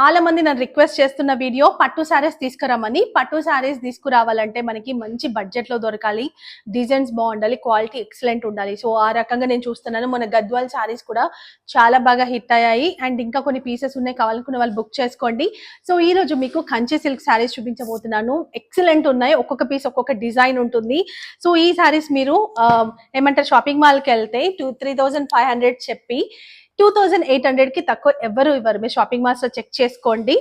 చాలా మంది నన్ను రిక్వెస్ట్ చేస్తున్న వీడియో పట్టు సారీస్ తీసుకురామని. పట్టు సారీస్ తీసుకురావాలంటే మనకి మంచి బడ్జెట్ లో దొరకాలి, డిజైన్స్ బాగుండాలి, క్వాలిటీ ఎక్సలెంట్ ఉండాలి. సో ఆ రకంగా నేను చూస్తున్నాను. మన గద్వాల్ సారీస్ కూడా చాలా బాగా హిట్ అయ్యాయి అండ్ ఇంకా కొన్ని పీసెస్ ఉన్నాయి, కావాలనుకున్న వాళ్ళు బుక్ చేసుకోండి. సో ఈ రోజు మీకు కంచి సిల్క్ సారీస్ చూపించబోతున్నాను. ఎక్సలెంట్ ఉన్నాయి, ఒక్కొక్క పీస్ ఒక్కొక్క డిజైన్ ఉంటుంది. సో ఈ సారీస్ మీరు ఏమంటారు, షాపింగ్ మాల్కి వెళ్తే 3,500 చెప్పి 2,800 కి తక్కువ ఎవరు ఇవ్వరు. మీరు షాపింగ్ మాల్స్ లో చెక్ చేసుకోండి.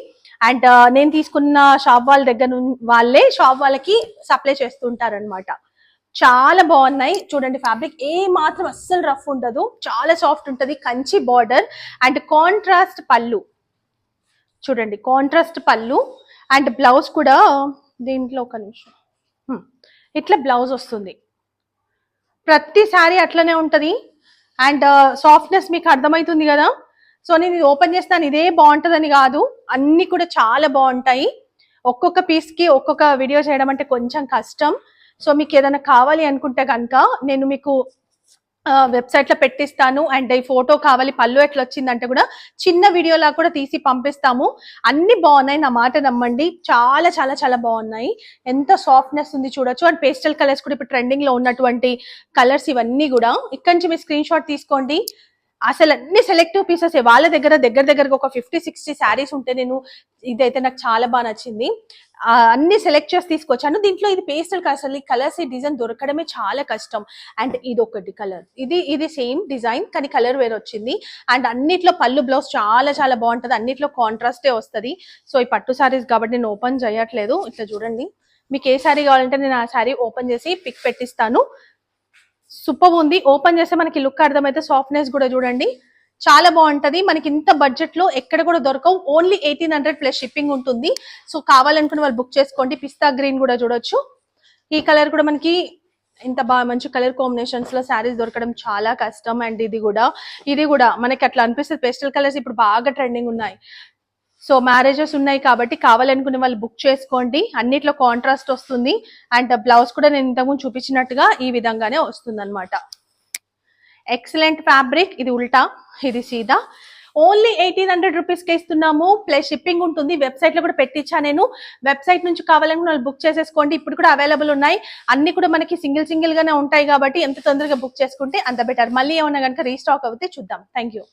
అండ్ నేను తీసుకున్న షాప్ వాళ్ళ దగ్గర వాళ్ళే షాప్ వాళ్ళకి సప్లై చేస్తుంటారనమాట. చాలా బాగున్నాయి చూడండి. ఫ్యాబ్రిక్ ఏ మాత్రం అస్సలు రఫ్ ఉండదు, చాలా సాఫ్ట్ ఉంటుంది. కంచి బార్డర్ అండ్ కాంట్రాస్ట్ పళ్ళు చూడండి, కాంట్రాస్ట్ పళ్ళు అండ్ బ్లౌజ్ కూడా దీంట్లో ఒక నిమిషం ఇట్లా బ్లౌజ్ వస్తుంది. ప్రతి సారీ అట్లనే ఉంటది అండ్ సాఫ్ట్నెస్ మీకు అర్థమవుతుంది కదా. సో నేను ఇది ఓపెన్ చేస్తాను, ఇదే బాగుంటుందని కాదు, అన్ని కూడా చాలా బాగుంటాయి. ఒక్కొక్క పీస్ కి ఒక్కొక్క వీడియో చేయడం అంటే కొంచెం కష్టం. సో మీకు ఏదైనా కావాలి అనుకుంటే కనుక నేను మీకు వెబ్సైట్ లో పెట్టిస్తాను. అండ్ ఈ ఫోటో కావాలి, పళ్ళు ఎట్లా వచ్చిందంటే కూడా చిన్న వీడియోలా కూడా తీసి పంపిస్తాము. అన్ని బాగున్నాయి, నా మాట నమ్మండి. చాలా చాలా చాలా బాగున్నాయి. ఎంత సాఫ్ట్నెస్ ఉంది చూడొచ్చు. అండ్ పేస్టల్ కలర్స్ కూడా ఇప్పుడు ట్రెండింగ్ లో ఉన్నటువంటి కలర్స్ ఇవన్నీ కూడా. ఇక్కడ నుంచి మీరు స్క్రీన్ షాట్ తీసుకోండి. అసలు అన్ని సెలెక్టివ్ పీసెస్ వాళ్ళ దగ్గరగా ఒక 50-60 శారీస్ ఉంటే నేను ఇదైతే నాకు చాలా బాగా నచ్చింది. అన్ని సెలెక్ట్ చేసి తీసుకొచ్చాను. దీంట్లో ఇది పేస్టల్ కలర్స్, ఈ కలర్స్ ఈ డిజైన్ దొరకడమే చాలా కష్టం. అండ్ ఇది ఒకటి కలర్, ఇది సేమ్ డిజైన్ కానీ కలర్ వేరే వచ్చింది. అండ్ అన్నిట్లో పళ్ళు బ్లౌజ్ చాలా చాలా బాగుంటది, అన్నిట్లో కాంట్రాస్టే వస్తుంది. సో ఈ పట్టు శారీస్ కాబట్టి నేను ఓపెన్ చేయట్లేదు. ఇట్లా చూడండి, మీకు ఏ శారీ కావాలంటే నేను ఆ శారీ ఓపెన్ చేసి పిక్ పెట్టిస్తాను. సూపర్ ఉంది. ఓపెన్ చేస్తే మనకి లుక్ అర్థమైతే, సాఫ్ట్నెస్ కూడా చూడండి చాలా బాగుంటది. మనకి ఇంత బడ్జెట్ లో ఎక్కడ కూడా దొరకవు. ఓన్లీ 1,800 ప్లస్ షిప్పింగ్ ఉంటుంది. సో కావాలనుకున్న వాళ్ళు బుక్ చేసుకోండి. పిస్తా గ్రీన్ కూడా చూడొచ్చు. ఈ కలర్ కూడా మనకి ఇంత బాగా మంచి కలర్ కాంబినేషన్స్ లో శారీస్ దొరకడం చాలా కష్టం. అండ్ ఇది కూడా మనకి అట్లా అనిపిస్తుంది. పేస్టల్ కలర్స్ ఇప్పుడు బాగా ట్రెండింగ్ ఉన్నాయి. సో మ్యారేజెస్ ఉన్నాయి కాబట్టి కావాలనుకునే వాళ్ళు బుక్ చేసుకోండి. అన్నిట్లో కాంట్రాస్ట్ వస్తుంది. అండ్ బ్లౌజ్ కూడా నేను ఇంతకుముందు చూపించినట్టుగా ఈ విధంగానే వస్తుంది అనమాట. Excellent fabric. ఇది ఉల్టా, ఇది సీదా. ఓన్లీ 1,800 రూపీస్కి ఇస్తున్నాము, ప్లస్ షిప్పింగ్ ఉంటుంది. వెబ్సైట్ లో కూడా పెట్టించా నేను. వెబ్సైట్ నుంచి కావాలనుకున్న వాళ్ళు బుక్ చేసేసుకోండి. ఇప్పుడు కూడా అవైలబుల్ ఉన్నాయి. అన్ని కూడా మనకి సింగిల్ గానే ఉంటాయి కాబట్టి ఎంత తొందరగా బుక్ చేసుకుంటే అంత బెటర్. మళ్ళీ ఏమన్నా కనుక రీస్టాక్ అవుతే చూద్దాం. Thank you.